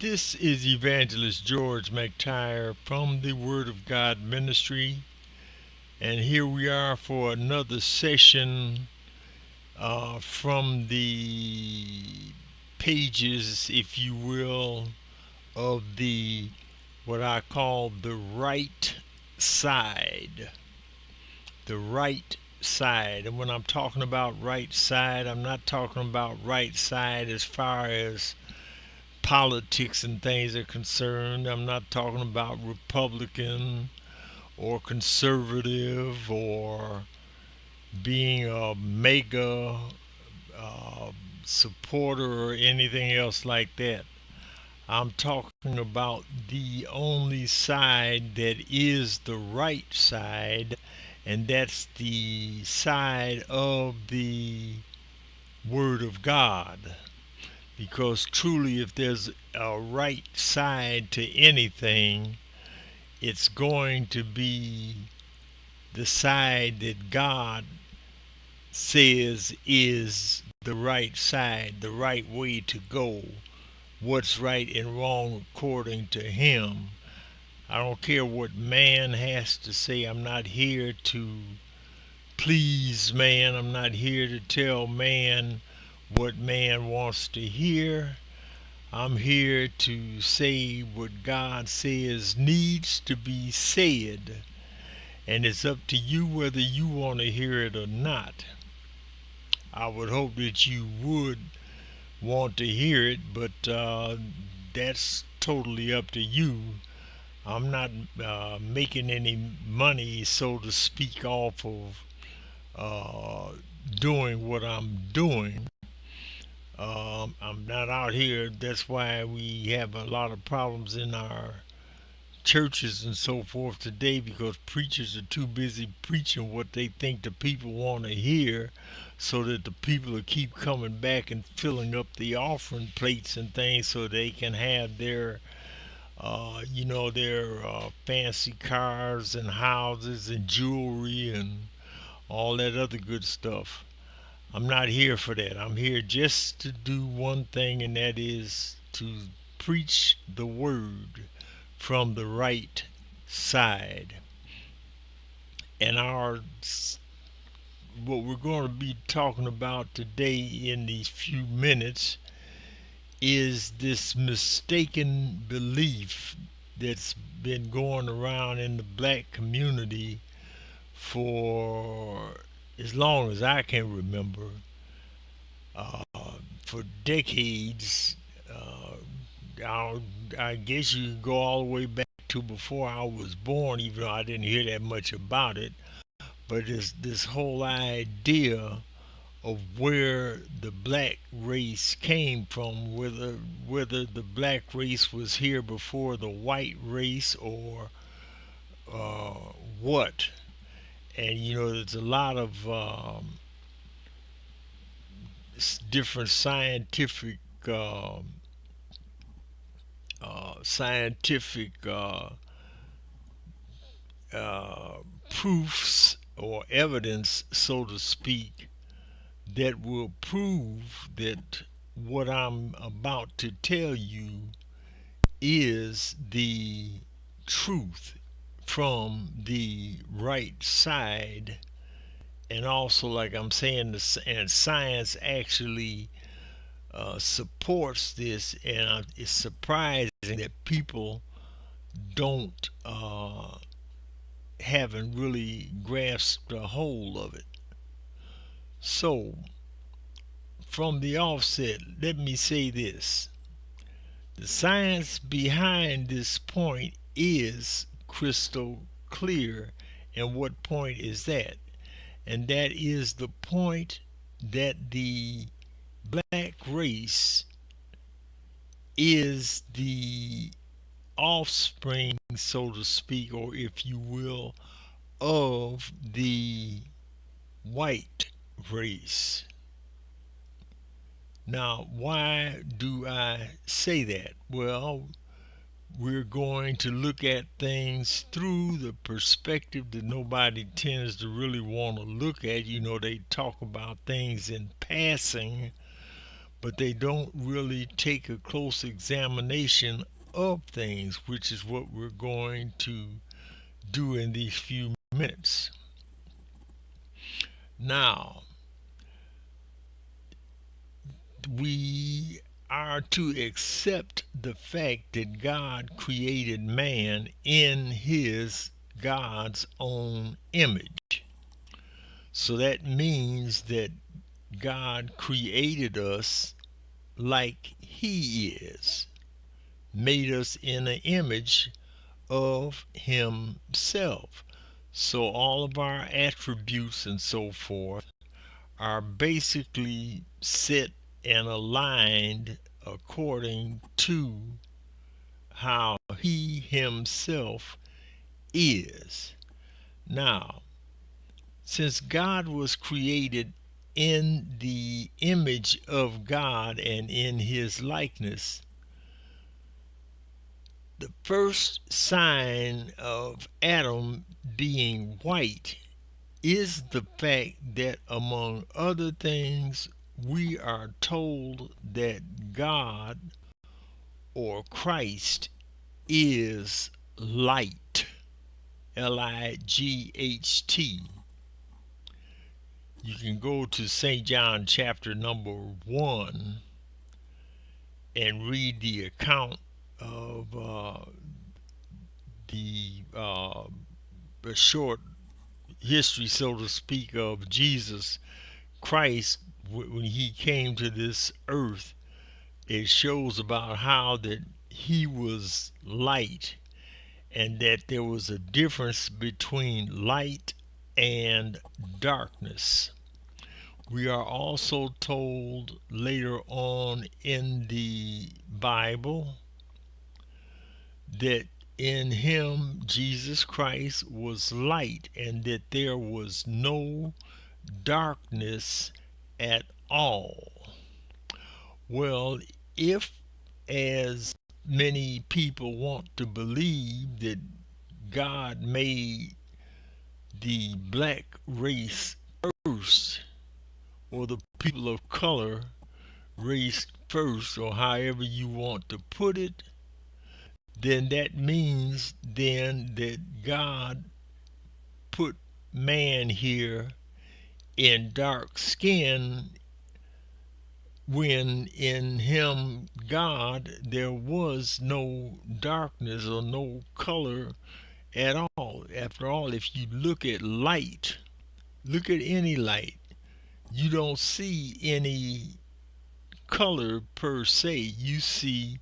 This is Evangelist George McTire from the Word of God Ministry, and here we are for another session from the pages, if you will, of the what I call the right side. The right side. And when I'm talking about right side, I'm not talking about right side as far as politics and things are concerned. I'm not talking about Republican or conservative or being a mega uh, supporter or anything else like that. I'm talking about the only side that is the right side, and that's the side of the Word of God. Because truly, if there's a right side to anything, it's going to be the side that God says is the right side, the right way to go, what's right and wrong according to Him. I don't care what man has to say. I'm not here to please man. I'm not here to tell man what man wants to hear. I'm here to say what God says needs to be said, and it's up to you whether you want to hear it or not. I would hope that you would want to hear it, but that's totally up to you. I'm not making any money, so to speak, off of uh, doing what I'm doing. I'm not out here. That's why we have a lot of problems in our churches and so forth today because preachers are too busy preaching what they think the people want to hear so that the people will keep coming back and filling up the offering plates and things so they can have their fancy cars and houses and jewelry and all that other good stuff. I'm not here for that. I'm here just to do one thing, and that is to preach the word from the right side. And what we're going to be talking about today in these few minutes is this mistaken belief that's been going around in the black community for as long as I can remember, uh, for decades. Uh, I, I guess you could go all the way back to before I was born, even though I didn't hear that much about it. But it's this whole idea of where the black race came from, whether the black race was here before the white race or uh, what. And there's a lot of different scientific uh, proofs or evidence, so to speak, that will prove that what I'm about to tell you is the truth from the right side. And also, like I'm saying, and science actually supports this, and it's surprising that people don't haven't really grasped a hold of it. So, from the offset, let me say this: the science behind this point is crystal clear. And what point is that? And that is the point that the black race is the offspring, so to speak, or if you will, of the white race. Now, why do I say that? Well, we're going to look at things through the perspective that nobody tends to really want to look at. They talk about things in passing, but they don't really take a close examination of things, which is what we're going to do in these few minutes. Now, we are to accept the fact that God created man in his God's own image. So that means that God created us like he is, made us in an image of himself. So all of our attributes and so forth are basically set and aligned according to how he himself is. Now, since God was created in the image of God and in his likeness, the first sign of Adam being white is the fact that, among other things, we are told that God or Christ is light. Light. You can go to St. John chapter number 1 and read the account of the short history, so to speak, of Jesus Christ when he came to this earth. It shows about how that he was light and that there was a difference between light and darkness. We are also told later on in the Bible that in him, Jesus Christ, was light and that there was no darkness at all. Well, if, as many people want to believe, that God made the black race first, or the people of color race first, or however you want to put it, then that means then that God put man here in dark skin when in him, God, there was no darkness or no color at all. After all, if you look at light, look at any light, you don't see any color per se. You see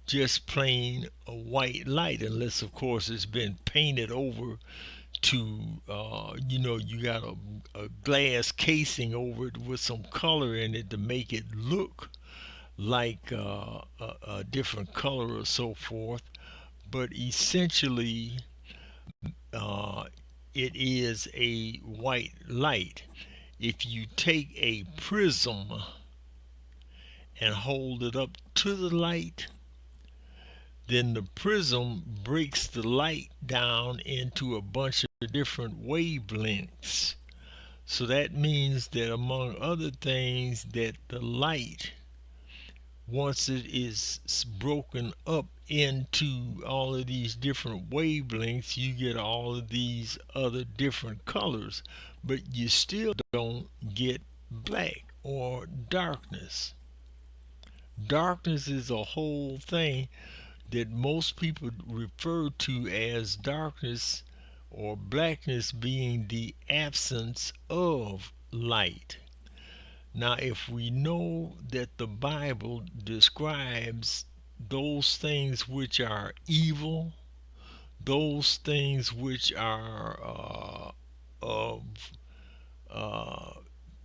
just plain a white light, unless of course it's been painted over to you got a glass casing over it with some color in it to make it look like a different color or so forth. But essentially, uh, it is a white light. If you take a prism and hold it up to the light, then the prism breaks the light down into a bunch of different wavelengths. So that means that, among other things, that the light, once it is broken up into all of these different wavelengths, you get all of these other different colors, but you still don't get black or darkness. Darkness is a whole thing that most people refer to as darkness or blackness being the absence of light. Now, if we know that the Bible describes those things which are evil, those things which are of uh,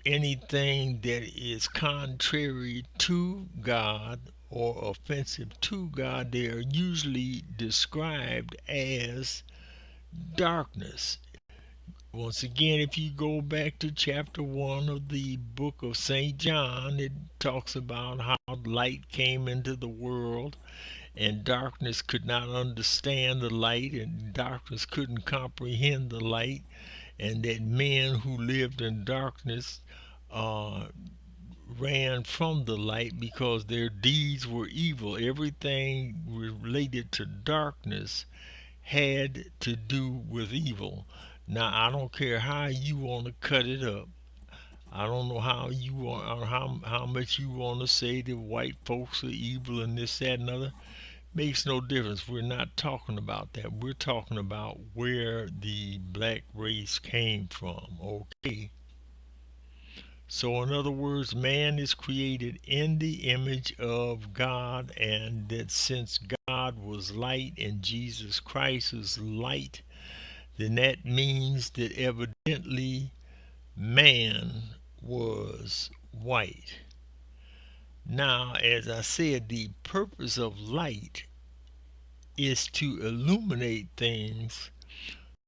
anything that is contrary to God or offensive to God, they are usually described as darkness. Once again, if you go back to chapter 1 of the book of St. John, it talks about how light came into the world and darkness could not understand the light and darkness couldn't comprehend the light, and that men who lived in darkness uh, ran from the light because their deeds were evil. Everything related to darkness had to do with evil. Now, I don't care how you want to cut it up. I don't know how you want, or how much you want to say that white folks are evil and this, that, and other. Makes no difference. We're not talking about that. We're talking about where the black race came from. Okay. So, in other words, man is created in the image of God, and that since God was light and Jesus Christ is light, then that means that evidently man was white. Now, as I said, the purpose of light is to illuminate things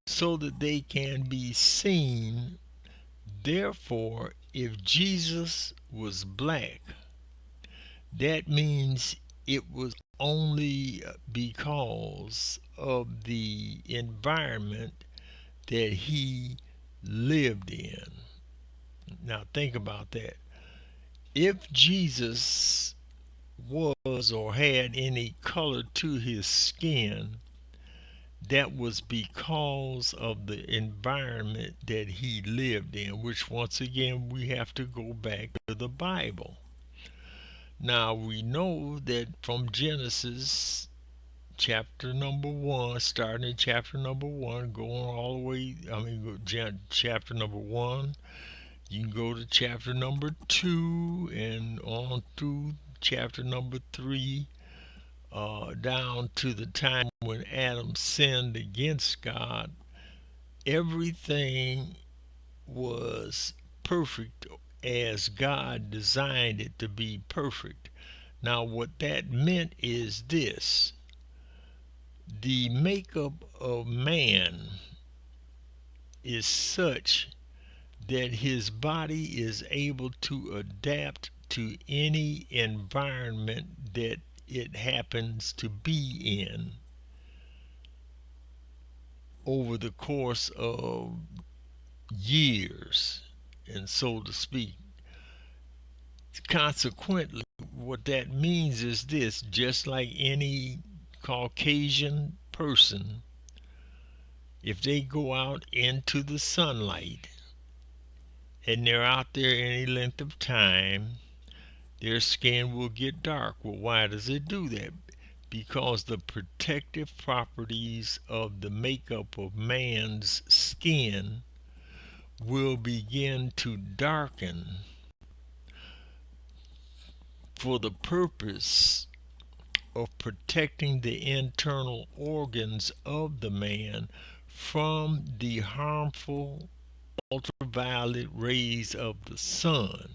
so that they can be seen. Therefore, if Jesus was black, that means it was only because of the environment that he lived in. Now, think about that. If Jesus was or had any color to his skin, that was because of the environment that he lived in, which once again we have to go back to the Bible. Now we know that from Genesis chapter number 1, starting in chapter number 1, going all the way, chapter number 1, you can go to chapter number 2 and on through chapter number 3, down to the time when Adam sinned against God. Everything was perfect as God designed it to be perfect. Now, what that meant is this: the makeup of man is such that his body is able to adapt to any environment that it happens to be in over the course of years, and so to speak. Consequently, what that means is this: just like any Caucasian person, if they go out into the sunlight and they're out there any length of time, their skin will get dark. Well, why does it do that? Because the protective properties of the makeup of man's skin will begin to darken for the purpose of protecting the internal organs of the man from the harmful ultraviolet rays of the sun.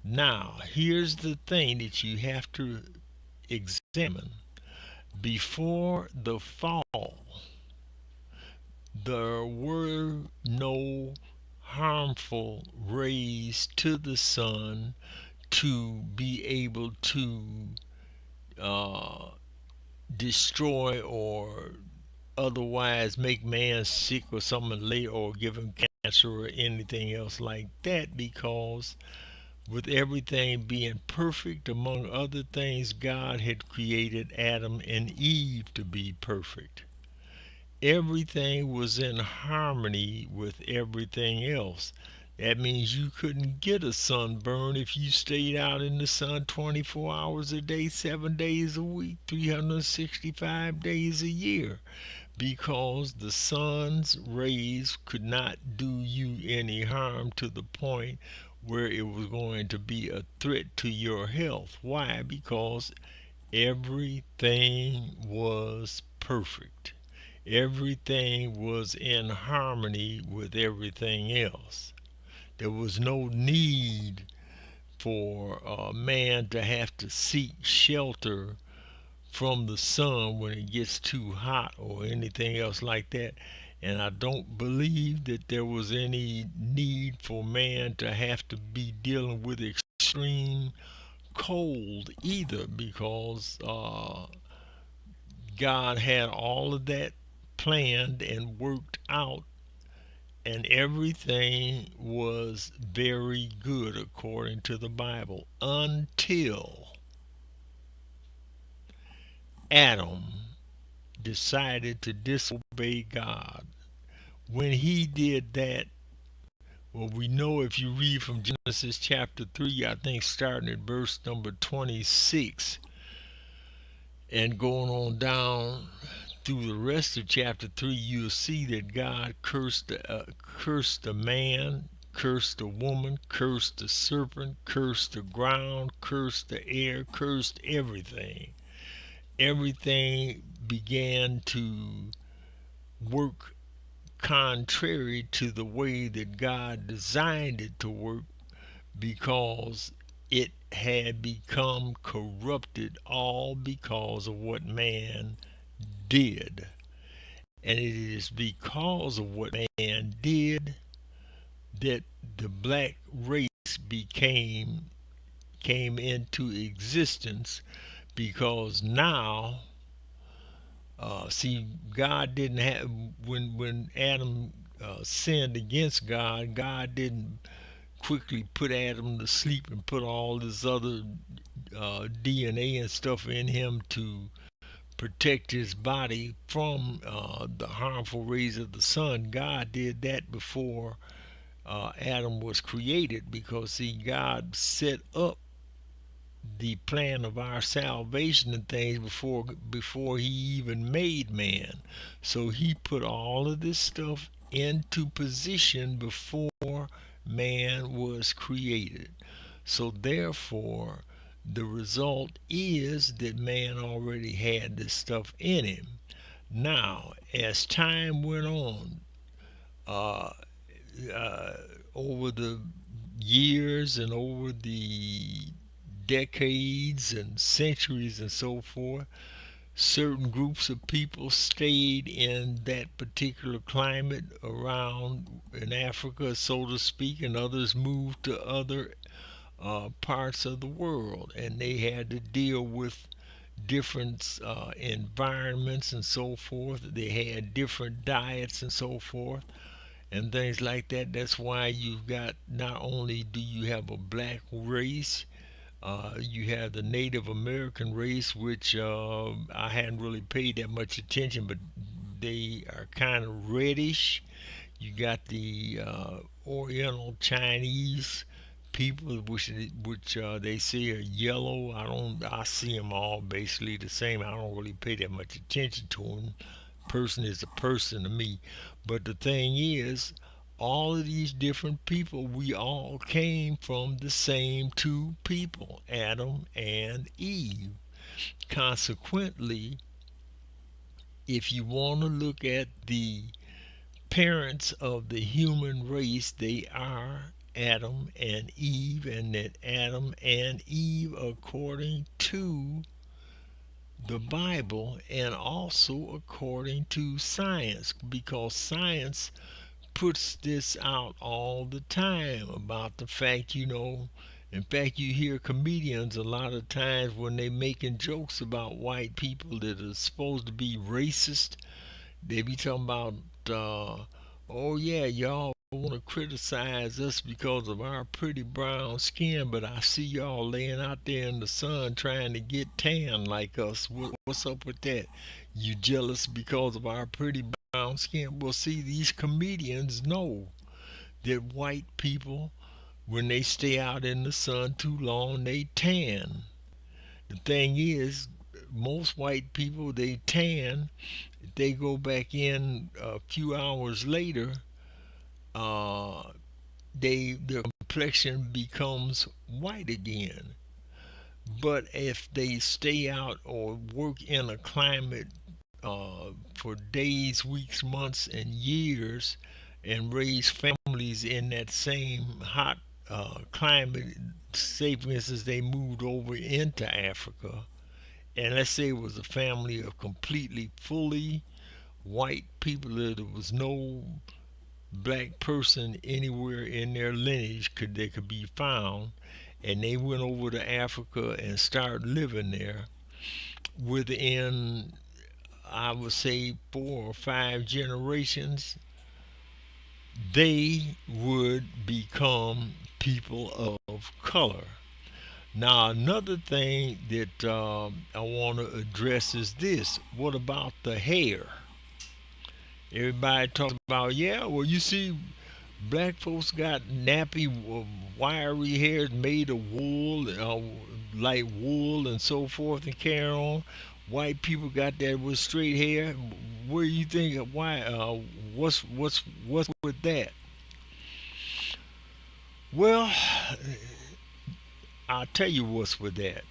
Now, here's the thing that you have to examine. Before the fall, there were no harmful rays to the sun to be able to uh, destroy or otherwise make man sick or something later, or give him cancer or anything else like that, because with everything being perfect, among other things, God had created Adam and Eve to be perfect. Everything was in harmony with everything else. That means you couldn't get a sunburn if you stayed out in the sun 24 hours a day, 7 days a week, 365 days a year, because the sun's rays could not do you any harm to the point where it was going to be a threat to your health. Why? Because everything was perfect. Everything was in harmony with everything else. There was no need for a man to have to seek shelter from the sun when it gets too hot or anything else like that. And I don't believe that there was any need for man to have to be dealing with extreme cold either, because God had all of that planned and worked out and everything was very good according to the Bible until Adam decided to disobey God. When he did that, well, we know if you read from Genesis chapter 3, I think starting at verse number 26 and going on down through the rest of chapter 3, you'll see that God cursed the man, cursed the woman, cursed the serpent, cursed the ground, cursed the air, cursed everything. Everything began to work contrary to the way that God designed it to work because it had become corrupted, all because of what man did. And it is because of what man did that the black race became came into existence, because now see, God didn't have, when Adam sinned against God, God didn't quickly put Adam to sleep and put all this other DNA and stuff in him to protect his body from the harmful rays of the sun. God did that before Adam was created, because see, God set up the plan of our salvation and things before he even made man. So he put all of this stuff into position before man was created. So therefore, the result is that man already had this stuff in him. Now, as time went on, uh, uh, over the years and over the decades and centuries and so forth, certain groups of people stayed in that particular climate around in Africa, so to speak, and others moved to other parts of the world, and they had to deal with different environments and so forth. They had different diets and so forth and things like that. That's why you've got, not only do you have a black race, you have the Native American race, which I hadn't really paid that much attention, but they are kind of reddish. You got the Oriental Chinese people, which they say are yellow. I see them all basically the same. I don't really pay that much attention to them. Person is a person to me. But the thing is, all of these different people, we all came from the same two people, Adam and Eve. Consequently, if you want to look at the parents of the human race, they are Adam and Eve, and that Adam and Eve, according to the Bible and also according to science, because science puts this out all the time about the fact, in fact, you hear comedians a lot of times when they making jokes about white people that are supposed to be racist. They be talking about, oh yeah, y'all want to criticize us because of our pretty brown skin, but I see y'all laying out there in the sun trying to get tan like us. What's up with that? You jealous because of our pretty brown skin? Well, see, these comedians know that white people, when they stay out in the sun too long, they tan. The thing is, most white people, they tan. They go back in a few hours later, uh, their complexion becomes white again. But if they stay out or work in a climate for days, weeks, months, and years, and raise families in that same hot climate, say for instance they moved over into Africa, and let's say it was a family of completely, fully white people, that there was no black person anywhere in their lineage could be found, and they went over to Africa and started living there. Within, I would say, 4 or 5 generations, they would become people of color. Now, another thing that I want to address is this: what about the hair? Everybody talks about, yeah, well, you see, black folks got nappy, wiry hair made of wool, like wool and so forth, and carry on. White people got that with straight hair. Where you think? Why? What's with that? Well, I'll tell you what's with that.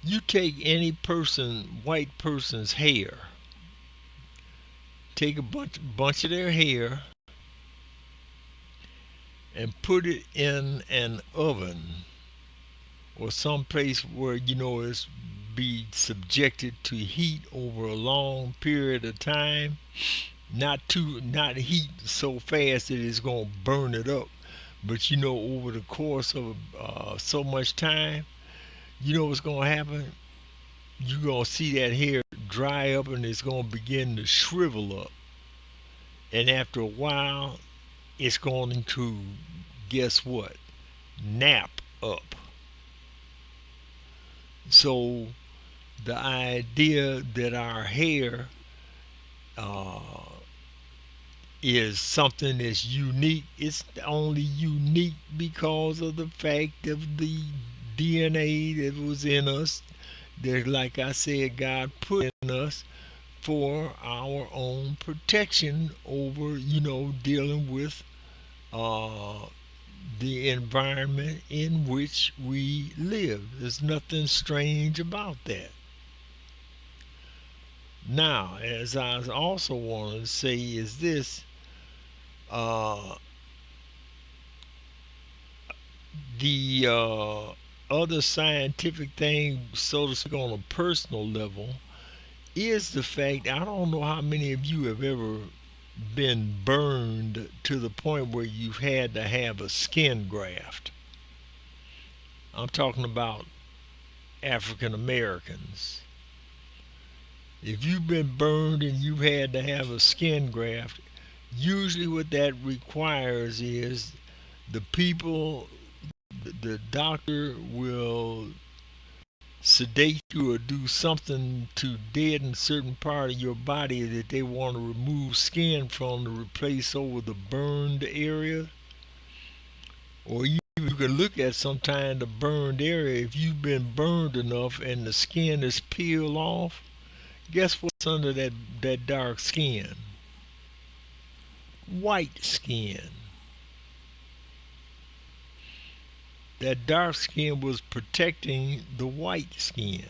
You take any person, white person's hair, take a bunch of their hair, and put it in an oven or some place where you know it's be subjected to heat over a long period of time. Not heat so fast that it's gonna burn it up, but you know over the course of so much time, you know what's gonna happen. You're gonna see that hair dry up and it's gonna begin to shrivel up, and after a while, it's going to, guess what? Nap up. So the idea that our hair uh, is something that's unique. It's only unique because of the fact of the DNA that was in us. That, like I said, God put in us for our own protection over, dealing with uh, the environment in which we live. There's nothing strange about that. Now, as I also want to say, is this uh, the other scientific thing, so to speak, on a personal level, is the fact I don't know how many of you have ever been burned to the point where you've had to have a skin graft. I'm talking about African Americans. If you've been burned and you've had to have a skin graft, usually what that requires is the people, the doctor will sedate you or do something to deaden a certain part of your body that they want to remove skin from to replace over the burned area. Or you can look at sometime the burned area. If you've been burned enough and the skin is peeled off, guess what's under that dark skin? White skin. That dark skin was protecting the white skin.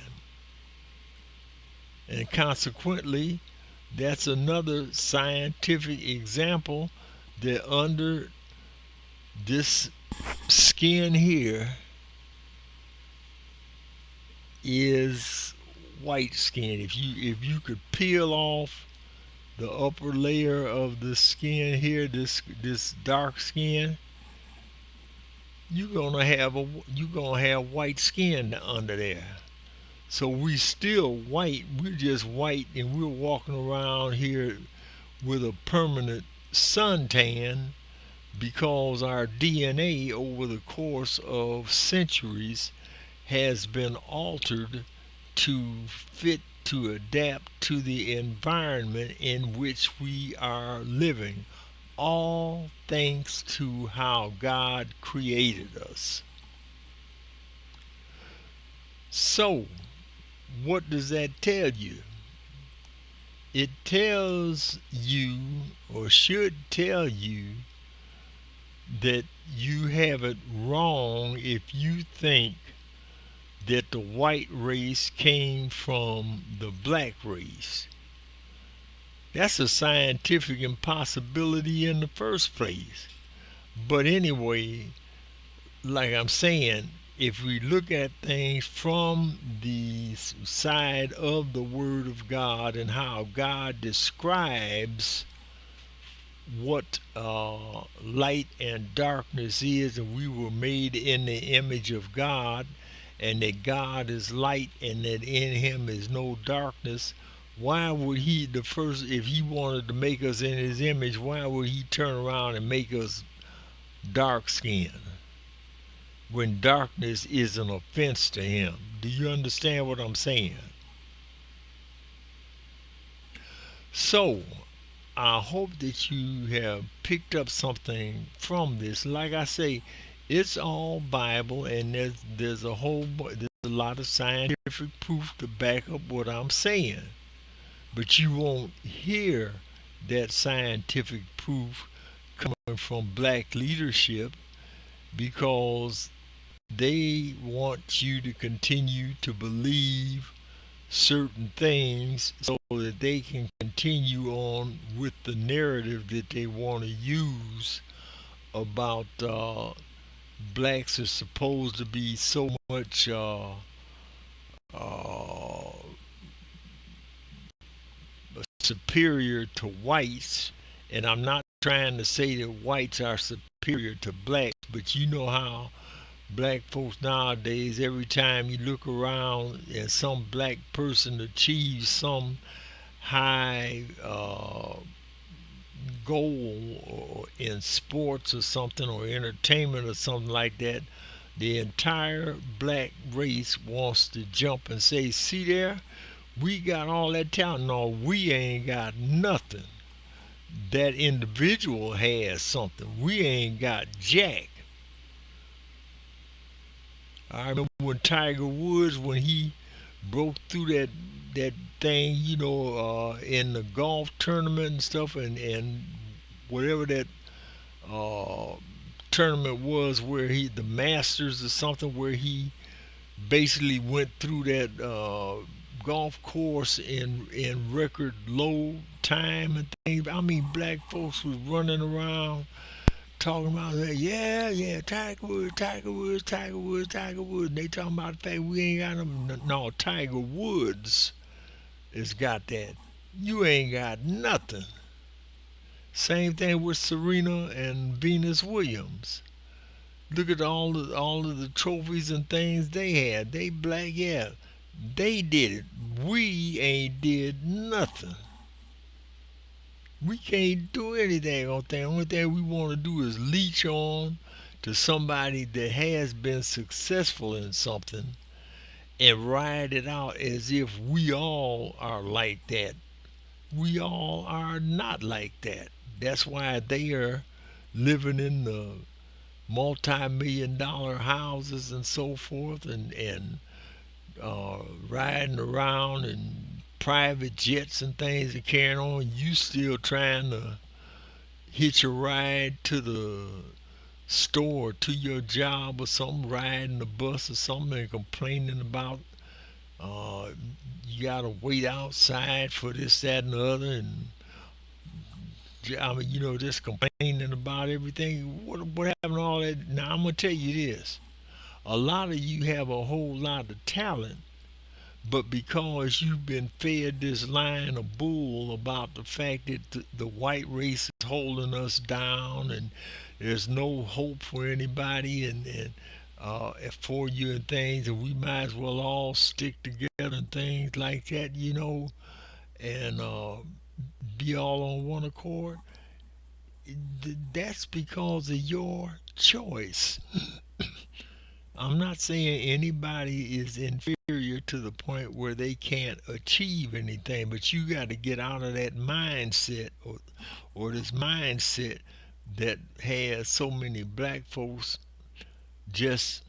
And consequently, that's another scientific example that under this skin here is white skin. If you could peel off the upper layer of the skin here, this dark skin, you're gonna have white skin under there. So we still white. We're just white, and we're walking around here with a permanent suntan because our DNA over the course of centuries has been altered to fit to adapt to the environment in which we are living, all thanks to how God created us. So, what does that tell you? It tells you, or should tell you, that you have it wrong if you think that the white race came from the black race. That's a scientific impossibility in the first place. But anyway, like I'm saying, if we look at things from the side of the Word of God and how God describes what light and darkness is, and we were made in the image of God, and that God is light, and that in Him is no darkness. Why would he the first if he wanted to make us in his image? Why would he turn around and make us dark skinned when darkness is an offense to him? Do you understand what I'm saying? So I hope that you have picked up something from this. Like I say, it's all Bible, and there's there's a lot of scientific proof to back up what I'm saying. But you won't hear that scientific proof coming from black leadership because they want you to continue to believe certain things so that they can continue on with the narrative that they want to use about blacks are supposed to be so much uh, superior to whites. And I'm not trying to say that whites are superior to blacks, but you know how black folks nowadays, every time you look around and some black person achieves some high goal in sports or something or entertainment or something like that, the entire black race wants to jump and say, see there, we got all that talent. No, we ain't got nothing. That individual has something. We ain't got jack. I remember when Tiger Woods, when he broke through that thing, in the golf tournament and stuff, and whatever that uh, tournament was, where the Masters or something, where he basically went through that golf course in record low time and things. I mean, black folks was running around talking about that. Yeah, yeah, Tiger Woods, Tiger Woods, Tiger Woods, Tiger Woods. And they talking about the fact we ain't got them. No, Tiger Woods has got that. You ain't got nothing. Same thing with Serena and Venus Williams. Look at all of the trophies and things they had. They black, yeah. They did it. We ain't did nothing. We can't do anything on thing. Only thing we want to do is leech on to somebody that has been successful in something and ride it out as if we all are like that. We all are not like that. That's why they are living in the multi-million dollar houses and so forth and riding around in private jets and things and carrying on. You still trying to hitch a ride to the store, to your job or something, riding the bus or something and complaining about uh, you gotta wait outside for this, that, and the other, and I mean, just complaining about everything. What happened to all that? Now I'm gonna tell you this: a lot of you have a whole lot of talent, but because you've been fed this line of bull about the fact that the white race is holding us down and there's no hope for anybody and for you and things, and we might as well all stick together and things like that, and be all on one accord. That's because of your choice. I'm not saying anybody is inferior to the point where they can't achieve anything, but you got to get out of that mindset or this mindset that has so many black folks just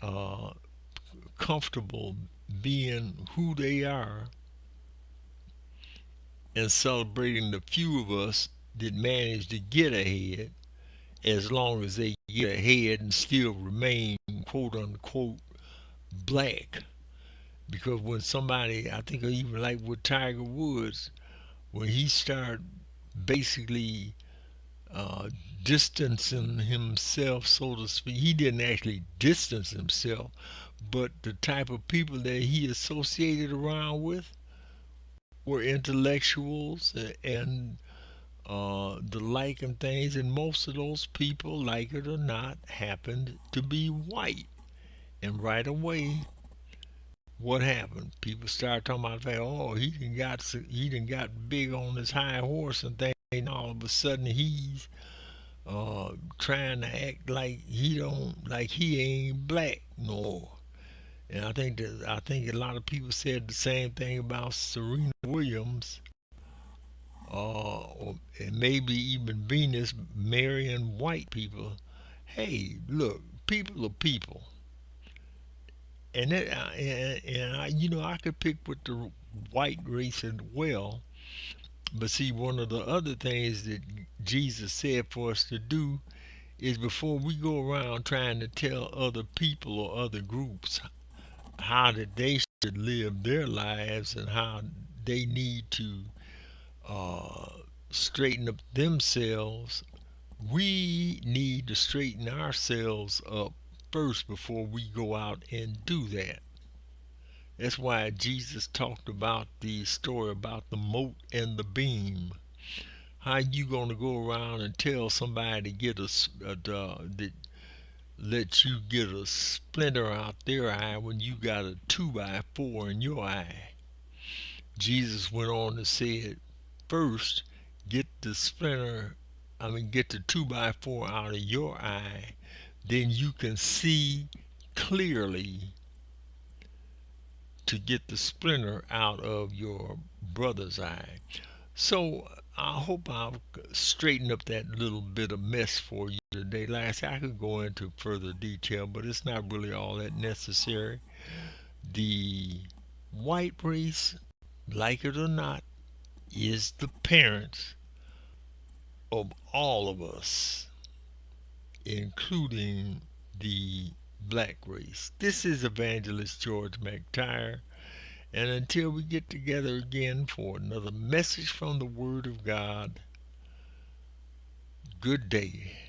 uh, comfortable being who they are and celebrating the few of us that manage to get ahead as long as they get ahead and still remain quote unquote black. Because when somebody, I think even like with Tiger Woods, when he started basically uh, distancing himself, so to speak, he didn't actually distance himself, but the type of people that he associated around with were intellectuals and the like and things, and most of those people, like it or not, happened to be white. And right away, what happened? People started talking about the fact, oh, he done got big on his high horse and things. And all of a sudden, he's trying to act like he ain't black no more. And I think a lot of people said the same thing about Serena Williams, and maybe even Venus marrying white people. Hey, look, people are people, and I could pick with the white race as well. But see, one of the other things that Jesus said for us to do is before we go around trying to tell other people or other groups how that they should live their lives and how they need to uh, straighten up themselves, we need to straighten ourselves up first before we go out and do that. That's why Jesus talked about the story about the mote and the beam. How you gonna go around and tell somebody to get that let you get a splinter out their eye when you got a 2x4 in your eye? Jesus went on to say, first, get the splinter, get the 2x4 out of your eye, then you can see clearly to get the splinter out of your brother's eye. So I hope I've straightened up that little bit of mess for you today. Like I said, I could go into further detail, but it's not really all that necessary. The white race, like it or not, is the parents of all of us, including the black race. This is Evangelist George McTire, and until we get together again for another message from the Word of God, good day.